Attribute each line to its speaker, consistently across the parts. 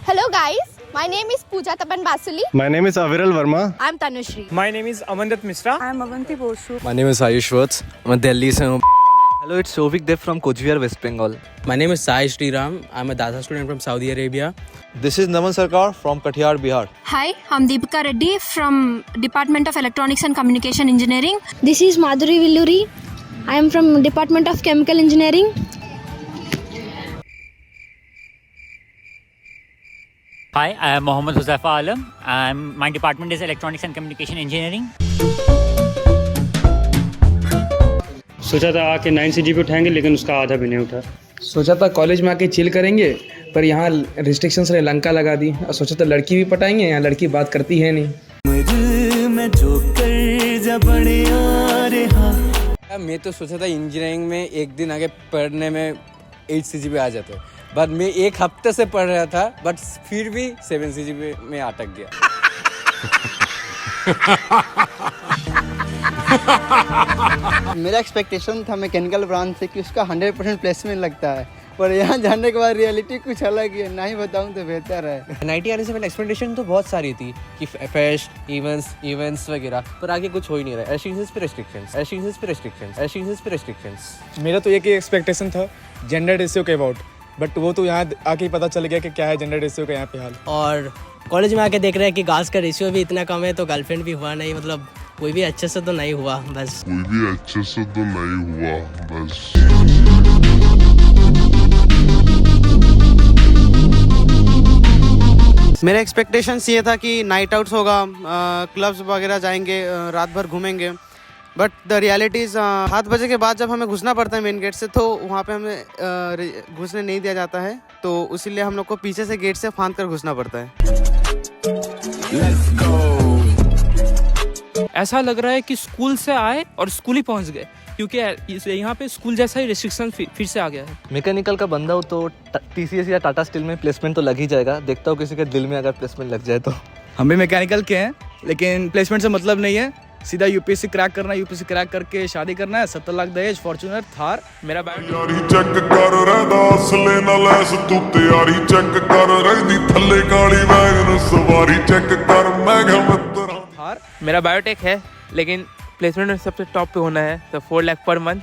Speaker 1: Hello guys, my name is Pooja Tapan Basuli.
Speaker 2: My name is Aviral Verma.
Speaker 1: I'm Tanushri.
Speaker 3: My name is Amandat Mishra.
Speaker 4: I'm Avanti Bosu.
Speaker 5: My name is Ayush Vats. मैं दिल्ली से हूँ. Hello, it's Sovik Dev from Coachbihar, West Bengal.
Speaker 6: My name is Sai Sriram. I'm a Dasa student from Saudi Arabia.
Speaker 5: This is Naman Sarkar from Katihar, Bihar.
Speaker 7: Hi, I'm Deepika Reddy from Department of Electronics and Communication Engineering.
Speaker 8: This is Madhuri Villuri. I am from Department of Chemical Engineering.
Speaker 9: Hi, I am Mohammad Huzaifa Alam. My department is Electronics and Communication Engineering.
Speaker 3: सोचा था आके 9 CGPA उठाएंगे लेकिन उसका आधा भी नहीं उठा.
Speaker 10: सोचा था कॉलेज में आके चिल करेंगे पर यहाँ रिस्ट्रिक्शंस ने लंका लगा दी और सोचा था लड़की भी पटाएंगे, यहाँ लड़की बात करती है नहीं.
Speaker 6: मैं तो सोचा था इंजीनियरिंग में एक दिन आगे पढ़ने में 8 CGPA आ जाते, बट मैं एक हफ्ते से पढ़ रहा था बट फिर भी 7 CGPA में अटक गया.
Speaker 11: मेरा एक्सपेक्टेशन था मैकेनिकल ब्रांच से कि उसका 100% प्लेसमेंट लगता है, पर यहाँ जाने के बाद रियलिटी कुछ अलग ही है. नहीं बताऊँ तो बेहतर है.
Speaker 6: NIT आने से पहले एक्सपेक्टेशन तो बहुत सारी थी कि फेस्ट इवेंट्स वगैरह, पर आगे कुछ हो ही नहीं रहा. रेस्ट्रिक्शंस.
Speaker 2: मेरा तो एक ही एक्सपेक्टेशन था जेंडर रेशियो के अबाउट, बट वो तो यहाँ आके ही पता चल गया कि क्या है जेंडर रेशियो का यहाँ पे हाल.
Speaker 6: और कॉलेज में आके देख रहे हैं कि गर्ल्स का रेशियो भी इतना कम है, तो गर्लफ्रेंड भी हुआ नहीं, मतलब कोई भी अच्छे से तो नहीं हुआ बस.
Speaker 11: मेरा एक्सपेक्टेशंस ये था कि नाइट आउट्स होगा, क्लब्स वगैरह जाएंगे, रात भर घूमेंगे, बट द रियलिटी इज़ 7 बजे के बाद जब हमें घुसना पड़ता है मेन गेट से, तो वहाँ पे हमें घुसने नहीं दिया जाता है, तो इसीलिए हम लोग को पीछे से गेट से फांद कर घुसना पड़ता है.
Speaker 3: ऐसा लग रहा है कि स्कूल से आए और स्कूल ही पहुंच गए, क्योंकि यहाँ पे स्कूल जैसा ही रिस्ट्रिक्शन फिर से आ गया है.
Speaker 5: मैकेनिकल का बंदा हो तो TCS या टाटा स्टील में प्लेसमेंट तो लग ही जाएगा. देखता हूँ किसी के दिल में अगर प्लेसमेंट लग जाए तो.
Speaker 10: हम भी मैकेनिकल के हैं लेकिन प्लेसमेंट से मतलब नहीं है, सीधा यूपीएससी क्रैक करना है, यूपीएससी क्रैक करके शादी करना है, 70 लाख दहेज, फॉर्च्यूनर, थार. मेरा
Speaker 3: मेरा बायोटेक है लेकिन प्लेसमेंट में सबसे टॉप पे होना है, तो 4 lakh per month.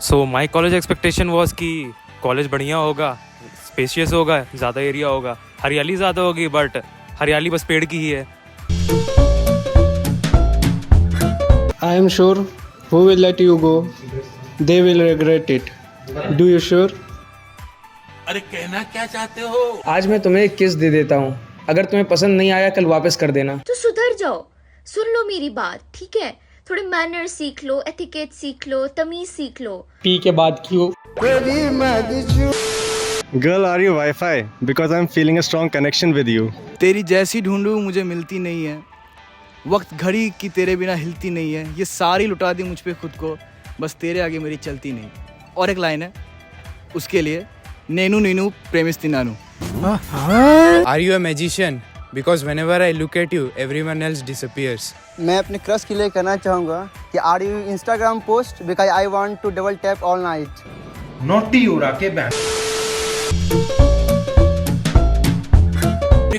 Speaker 2: So my college expectation was कि कॉलेज बढ़िया होगा, स्पेशियस होगा, ज़्यादा एरिया होगा, हरियाली ज़्यादा होगी, बट हरियाली बस पेड़ की ही है.
Speaker 10: I am sure who will let you go, they will regret it. Do you sure?
Speaker 9: अरे कहना क्या चाहते हो?
Speaker 10: आज मैं तुम्हें एक किस दे देता हूँ, अगर तुम्हें पसंद नहीं आया कल वापस कर देना.
Speaker 1: तो सुधर जाओ, सुन लो मेरी बात, ठीक है? थोड़े मैनर सीख लो, एथिकेट सीख लो, तमीज सीख लो.
Speaker 10: पी के बाद क्यों?
Speaker 2: Girl, are you Wi-Fi? Because I'm feeling a strong connection with you.
Speaker 10: तेरी जैसी ढूंढूं मुझे मिलती नहीं है, वक्त घड़ी की तेरे बिना हिलती नहीं है, ये सारी लुटा दी मुझ पे खुद को, बस तेरे आगे मेरी चलती नहीं. और एक लाइन है उसके लिए, नेनू नीनू प्रेमिस्ती नानू.
Speaker 6: Are you a magician? Because whenever I look at you, everyone else disappears.
Speaker 11: मैं अपने क्रश के लिए कहना चाहूँगा कि are you Instagram post because I want to double tap all night.
Speaker 10: Naughty हो रहा के बैक.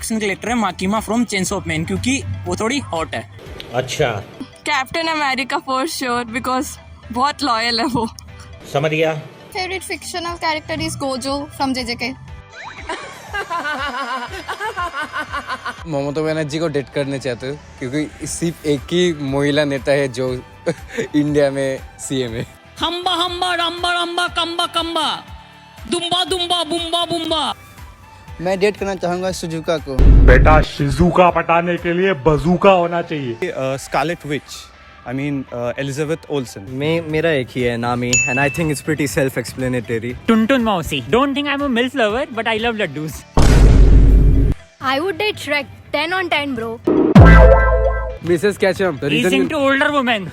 Speaker 9: कलेक्टर है Makima from chains of man, क्योंकि वो थोड़ी हॉट है.
Speaker 4: अच्छा,
Speaker 7: captain America for sure, because बहुत लॉयल है वो.
Speaker 4: समझ गया.
Speaker 1: Favourite fictional character is Gojo from JJK.
Speaker 6: Mamata Banerjee को डेट करने चाहते हो क्योंकि सिर्फ एक ही महिला नेता है जो इंडिया में CM है.
Speaker 9: हम्बा हम्बा रम्बा रम्बा कम्बा कम्बा दुम्बा दुम्बा बुम्बा बुम्बा.
Speaker 11: मैं डेट करना चाहूँगा सुजुका को।
Speaker 12: बेटा शिजुका पटाने के लिए बजूका होना चाहिए।
Speaker 6: Scarlet Witch, I mean Elizabeth Olsen.
Speaker 5: मेरा एक ही है, नामी, and I think it's pretty self-explanatory.
Speaker 9: Tuntun Mausi. Don't think I'm a MILF lover, but I love laddus.
Speaker 7: I would date Shrek. 10 on 10, bro.
Speaker 6: Mrs. Ketchum.
Speaker 9: He's into older women.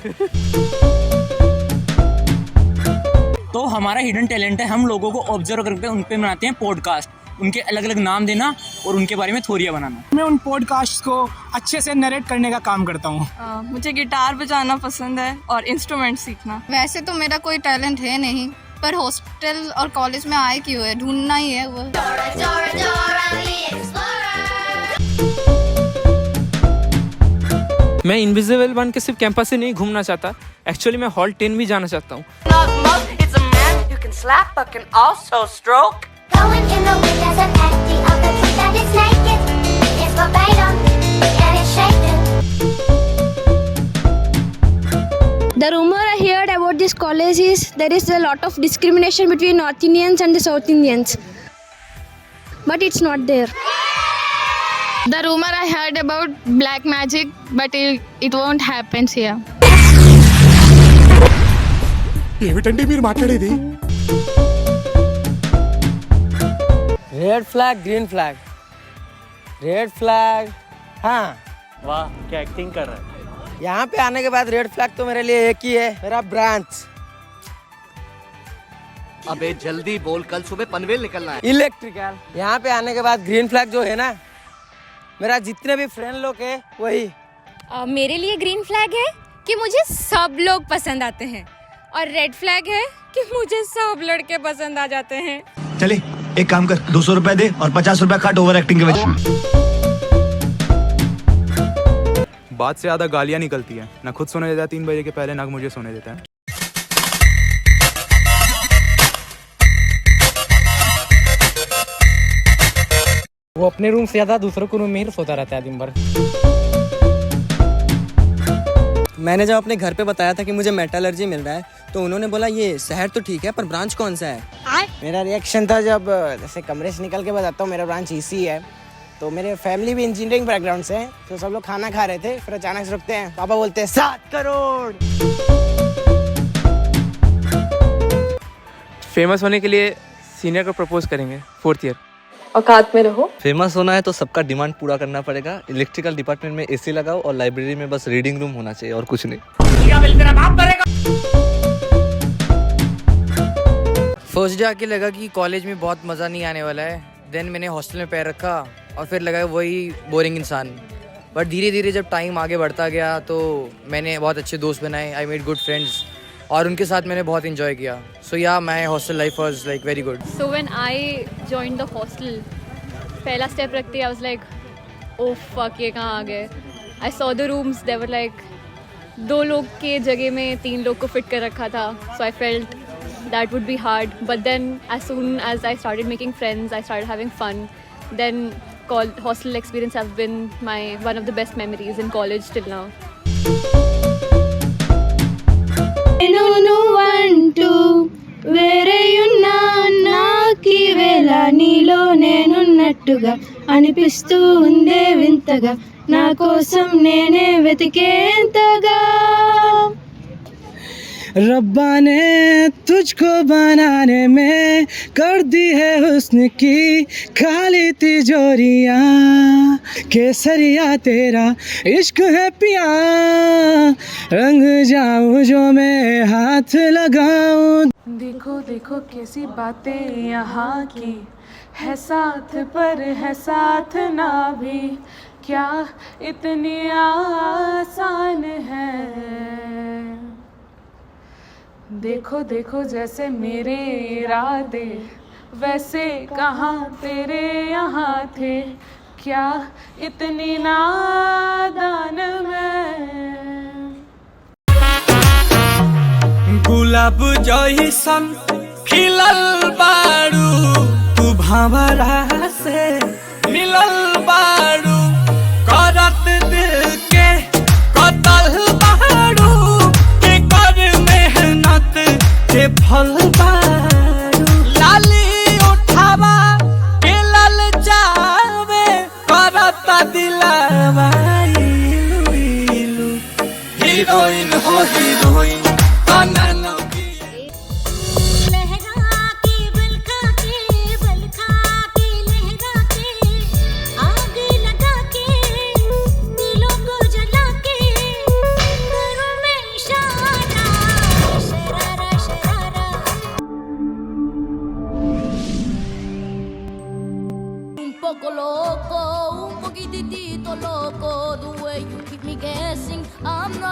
Speaker 3: तो हमारा hidden talent है, हम लोगों को observe करके उन पे बनाते हैं पॉडकास्ट, उनके अलग अलग नाम देना और उनके बारे में थ्योरियां बनाना।
Speaker 10: मैं उन पॉडकास्ट को अच्छे से नरेट करने का काम करता हूँ।
Speaker 7: मुझे गिटार बजाना पसंद है और इंस्ट्रूमेंट सीखना। वैसे तो मेरा कोई टैलेंट है नहीं, पर हॉस्टल और कॉलेज में आए क्यों है, ढूंढना ही है वो।
Speaker 3: मैं इनविजिबल बन के सिर्फ कैंपस से नहीं घूमना चाहता, एक्चुअली मैं हॉल 10 भी जाना चाहता हूँ।
Speaker 8: The rumor I heard about this college is there is a lot of discrimination between North Indians and the South Indians. But it's not there.
Speaker 7: The rumor I heard about black magic, but it won't happen here.
Speaker 11: Red flag, green flag, red flag. हाँ,
Speaker 5: वाह, क्या acting कर रहा है।
Speaker 11: यहाँ पे आने के बाद रेड फ्लैग तो मेरे लिए एक ही है, मेरा ब्रांच।
Speaker 5: अबे जल्दी बोल, कल सुबह पनवेल निकलना है।
Speaker 11: इलेक्ट्रिकल। यहाँ पे आने के बाद ग्रीन फ्लैग जो है ना, मेरा जितने भी फ्रेंड लोग है वही।
Speaker 7: मेरे लिए ग्रीन फ्लैग है कि मुझे सब लोग पसंद आते हैं, और रेड फ्लैग है कि मुझे सब लड़के पसंद आ जाते हैं।
Speaker 10: चले एक काम कर, 200 रुपए दे और 50 रुपए काट ओवर एक्टिंग के वजह।
Speaker 2: बात से ज़्यादा गालियाँ निकलती हैं, ना खुद सोने देता है 3 बजे के पहले, ना मुझे सोने देता है।
Speaker 3: वो अपने रूम से ज़्यादा दूसरों के रूम में ही सोता रहता है दिन भर।
Speaker 11: मैंने जब अपने घर पे बताया था कि मुझे मेटलर्जी मिल रहा है, तो उन्होंने बोला ये शहर तो ठीक है पर ब्रांच कौन सा है। मेरा रिएक्शन था जब जैसे कमरे से निकल के बताता हूँ मेरा ब्रांच इसी है। तो मेरे फैमिली भी इंजीनियरिंग बैकग्राउंड से है, तो सब लोग खाना खा रहे थे, फिर अचानक से रुकते हैं, पापा बोलते हैं 7 करोड़।
Speaker 3: फेमस होने के लिए सीनियर को प्रपोज करेंगे 4th ईयर।
Speaker 7: औकात में रहो।
Speaker 5: फेमस होना है तो सबका डिमांड पूरा करना पड़ेगा। इलेक्ट्रिकल डिपार्टमेंट में एसी लगाओ और लाइब्रेरी में बस रीडिंग रूम होना चाहिए और कुछ नहीं।
Speaker 11: फर्स्ट डे आके लगा कि कॉलेज में बहुत मज़ा नहीं आने वाला है। देन मैंने हॉस्टल में पैर रखा और फिर लगा वही बोरिंग इंसान। बट धीरे धीरे जब टाइम आगे बढ़ता गया तो मैंने बहुत अच्छे दोस्त बनाए। आई मेड गुड फ्रेंड्स और उनके साथ मैंने बहुत इन्जॉय किया। सो या my hostel life was like very good.
Speaker 7: So when I joined the hostel, पहला स्टेप रखते I was like oh fuck, ये कहाँ आ गए। I saw the rooms, they were like 2 लोग के जगह में 3 लोग को फिट कर रखा था। So I felt that would be hard, but then as soon as I started making friends, I started having fun. Then hostel experience have been one of the best memories in college till now.
Speaker 8: నువ్వంటూ వేరేయున్నా నాకి వేళ నీలో నేనున్నట్టుగా అనిపిస్తూ ఉందే వింతగా, నా కోసం నేనే వెతికేంతగా।
Speaker 10: रब्बा ने तुझको बनाने में कर दी है हुस्न की खाली तिजोरियाँ। केसरिया तेरा इश्क है पिया, रंग जाऊँ जो मैं हाथ लगाऊँ।
Speaker 7: देखो देखो कैसी बातें यहाँ की, है साथ पर है साथ ना भी, क्या इतनी आसान है। देखो देखो जैसे मेरे इरादे वैसे कहाँ तेरे यहाँ थे, क्या इतनी नादान मैं।
Speaker 10: गुलाब जइसन खिलल बारू, तू भंवरा से मिलल बारू, करत दिल के कतल बारू, के कर मेहनत के फल बारू। लाली उठावा के लल जा
Speaker 3: हीरोइन हो heroine
Speaker 8: Poco loco, un poquitito loco, the way you keep me guessing. I'm not